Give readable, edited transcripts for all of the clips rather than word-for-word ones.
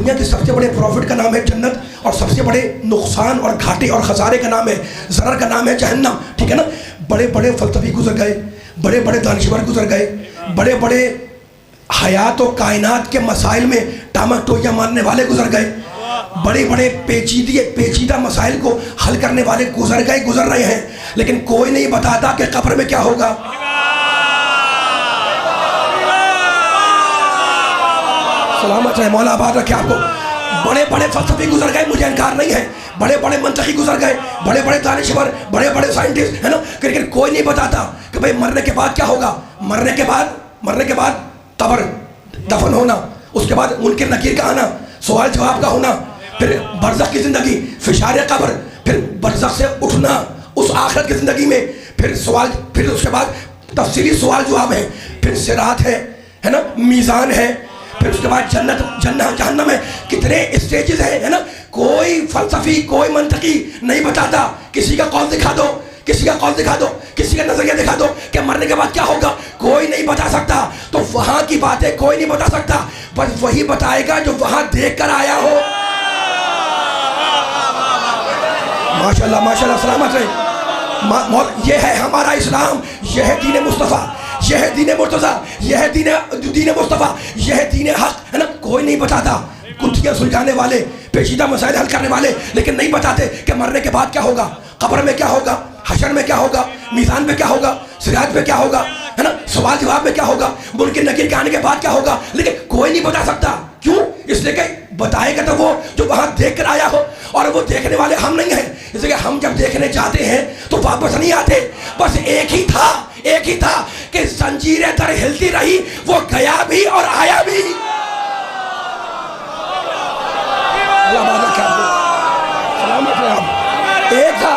दुनिया के सबसे बड़े प्रॉफिट का नाम है जन्नत, और सबसे बड़े नुकसान और घाटे और खसारे का नाम है, ज़रर का नाम है जहन्नम। ठीक है ना। बड़े बड़े फलसफी गुजर गए, बड़े बड़े दानिशवर गुजर गए, बड़े बड़े हयात और कायनात के मसाइल में टामक टोइयाँ मारने वाले गुजर गए, बड़े बड़े पेचीदा मसाइल को हल करने वाले गुजर गए, गुजर रहे हैं, लेकिन कोई नहीं बताता कि कब्र में क्या होगा। सलामत रहे, मौला आबाद रखे आपको। बड़े बड़े फलसफी गुजर गए, मुझे इनकार नहीं है, बड़े बड़े मंतकी गुजर गए, बड़े बड़े दानिशवर, बड़े बड़े साइंटिस्ट, है ना, लेकिन कोई नहीं बताता कि भाई मरने के बाद क्या होगा। मरने के बाद कब्र, दफन होना, उसके बाद मुनकिर नकीर का आना, सवाल जवाब का होना, फिर बरज़ख की ज़िंदगी, फिशार कब्र, फिर बरज़ख से उठना उस आखिरत की ज़िंदगी में, फिर सवाल, फिर उसके बाद तफसीली सवाल जवाब है, फिर सिरात है ना, मीज़ान है, फिर उसके बाद जन्नत जहन्नम है। कितने स्टेजेस हैं, है ना। कोई फलसफी, कोई मंतकी नहीं बताता। किसी का कौल दिखा दो, किसी का कौल दिखा दो, किसी का नजरिया दिखा दो कि मरने के बाद क्या होगा, कोई नहीं बता सकता। तो वहां की बातें कोई नहीं बता सकता, बस वही बताएगा जो वहां देख कर आया हो। माशाल्लाह माशाल्लाह, सलामत रहे। ये है हमारा इस्लाम, यह है दीन मुस्तफ़ा, यह है दीन मुर्तज़ा, यह है दीन मुस्तफ़ा, यह है दीन हक, है ना। कोई नहीं बताता, गुत्थियां सुलझाने वाले, पेचीदा मसाइल हल करने वाले, लेकिन नहीं बताते कि मरने के बाद क्या होगा, कब्र में क्या होगा, हशर में क्या होगा, मीज़ान में क्या होगा, सिरात में क्या होगा, है ना, सवाल जवाब में क्या होगा, मुनकिर नकीर के आने के बाद क्या होगा, लेकिन कोई नहीं बता सकता। क्यों? इसलिए कि बताएगा तो वो जो वहां देख कर आया हो, और वो देखने वाले हम नहीं हैं। इसलिए हम जब देखने जाते हैं तो वापस नहीं आते। बस एक ही था कि जंजीरें दर हिलती रही, वो गया भी और आया भी। एक था,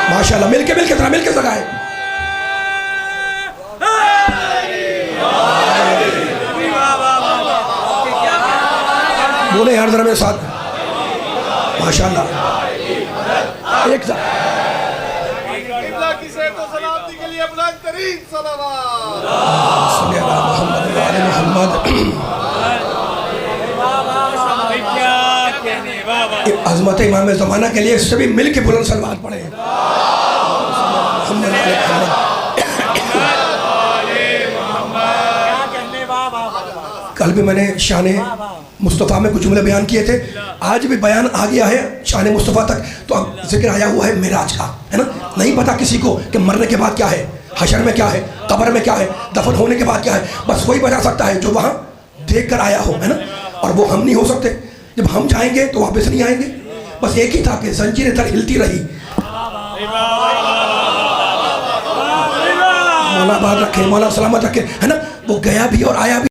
माशाल्लाह, मिलके सगाए। बोले यार जरा मेरे साथ, माशाल्लाह। एक था, अज़मत इमाम ज़माना के लिए सभी मिल के बुलंद सलवात पढ़े। कल भी मैंने शान मुस्तफ़ा में कुछ जुमले बयान किए थे, आज भी बयान आ गया है शान मुस्तफ़ा तक। तो अब जिक्र आया हुआ है मेराज का, है ना। नहीं पता किसी को कि मरने के बाद क्या है, हशर में क्या है, कब्र में क्या है, दफन होने के बाद क्या है। बस वही बता सकता है जो वहाँ देख कर आया हो, है ना। और वो हम नहीं हो सकते। जब हम जाएंगे तो वापस नहीं आएंगे। बस एक ही था कि जंजीरें दर हिलती रही। मौला बात रखे, मौला सलामत रखे, है ना। वो गया भी और आया भी।